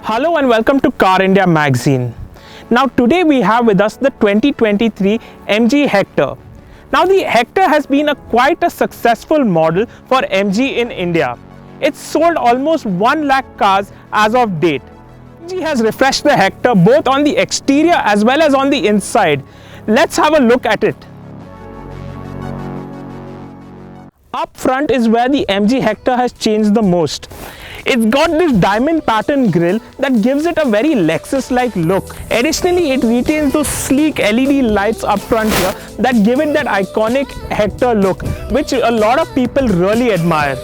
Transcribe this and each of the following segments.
Hello and welcome to Car India magazine. Now today we have with us the 2023 MG Hector. Now the Hector has been quite a successful model for MG in India. It's sold almost 1 lakh cars as of date. MG has refreshed the Hector both on the exterior as well as on the inside. Let's have a look at it. Up front is where the MG Hector has changed the most. It's got this diamond pattern grille that gives it a very Lexus-like look. Additionally, it retains those sleek LED lights up front here that give it that iconic Hector look, which a lot of people really admire.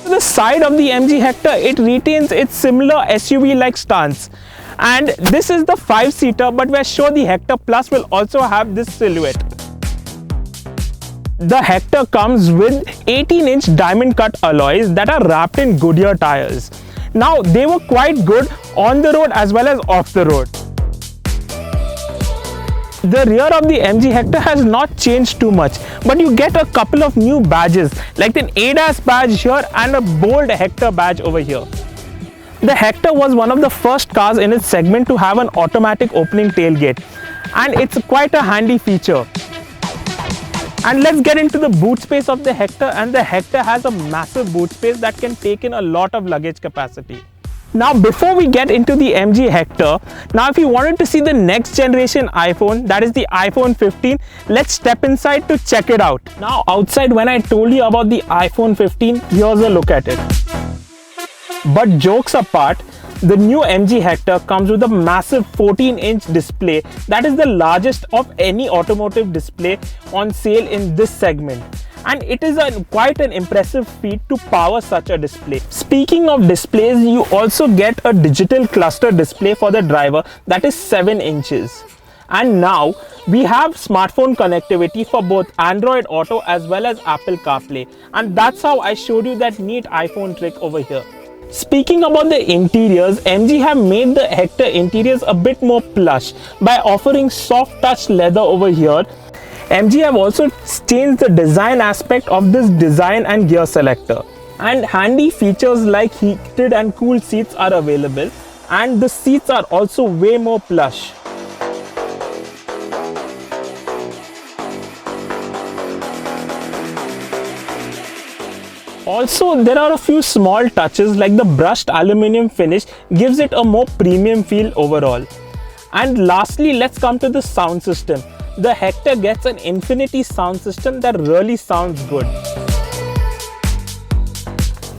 To the side of the MG Hector, it retains its similar SUV-like stance. And this is the 5-seater, but we're sure the Hector Plus will also have this silhouette. The Hector comes with 18-inch diamond cut alloys that are wrapped in Goodyear tires. Now, they were quite good on the road as well as off the road. The rear of the MG Hector has not changed too much, but you get a couple of new badges like an ADAS badge here and a bold Hector badge over here. The Hector was one of the first cars in its segment to have an automatic opening tailgate, and it's quite a handy feature. And let's get into the boot space of the Hector, and the Hector has a massive boot space that can take in a lot of luggage capacity. Now before we get into the MG Hector, now if you wanted to see the next generation iPhone, that is the iPhone 15, let's step inside to check it out. Now outside, when I told you about the iPhone 15, here's a look at it. But jokes apart, the new MG Hector comes with a massive 14-inch display that is the largest of any automotive display on sale in this segment. And it is quite an impressive feat to power such a display. Speaking of displays, you also get a digital cluster display for the driver that is 7 inches. And now we have smartphone connectivity for both Android Auto as well as Apple CarPlay. And that's how I showed you that neat iPhone trick over here. Speaking about the interiors, MG have made the Hector interiors a bit more plush by offering soft touch leather over here. MG have also changed the design aspect of this design and gear selector. And handy features like heated and cooled seats are available, and the seats are also way more plush. Also, there are a few small touches like the brushed aluminium finish gives it a more premium feel overall. And lastly, let's come to the sound system. The Hector gets an infinity sound system that really sounds good.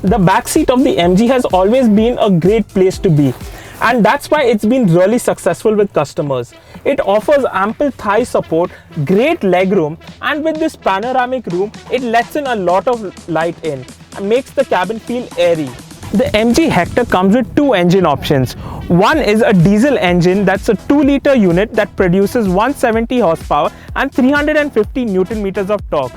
The backseat of the MG has always been a great place to be, and that's why it's been really successful with customers. It offers ample thigh support, great legroom, and with this panoramic room, it lets in a lot of light in and makes the cabin feel airy. The MG Hector comes with 2 engine options. One is a diesel engine that's a 2-liter unit that produces 170 horsepower and 350 Newton meters of torque.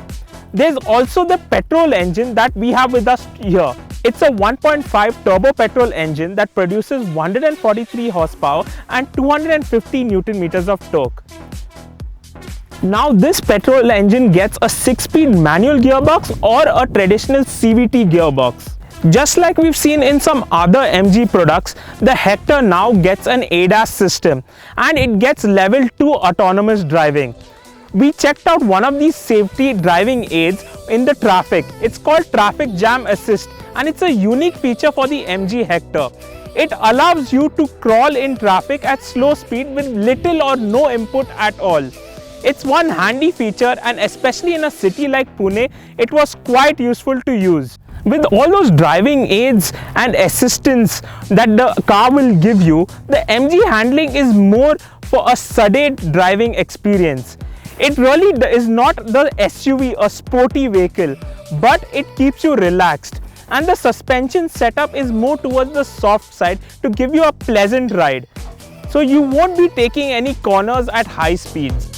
There's also the petrol engine that we have with us here. It's a 1.5 turbo petrol engine that produces 143 horsepower and 250 Newton meters of torque. Now this petrol engine gets a 6-speed manual gearbox or a traditional CVT gearbox. Just like we've seen in some other MG products, the Hector now gets an ADAS system and it gets level 2 autonomous driving. We checked out one of these safety driving aids in the traffic. It's called Traffic Jam Assist, and it's a unique feature for the MG Hector. It allows you to crawl in traffic at slow speed with little or no input at all. It's one handy feature, and especially in a city like Pune, it was quite useful to use. With all those driving aids and assistance that the car will give you, the MG handling is more for a sedate driving experience. It really is not the SUV, a sporty vehicle, but it keeps you relaxed. And the suspension setup is more towards the soft side to give you a pleasant ride. So you won't be taking any corners at high speeds.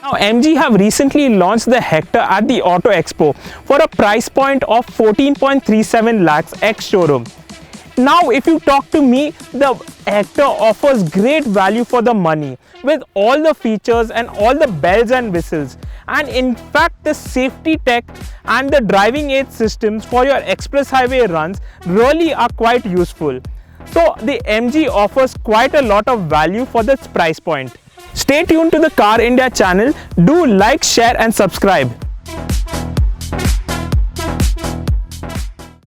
Now MG have recently launched the Hector at the Auto Expo for a price point of 14.37 lakhs ex-showroom. Now if you talk to me, the Hector offers great value for the money with all the features and all the bells and whistles. and in fact the safety tech and the driving aid systems for your express highway runs really are quite useful. So the MG offers quite a lot of value for this price point. Stay tuned to the Car India channel. Do like, share and subscribe.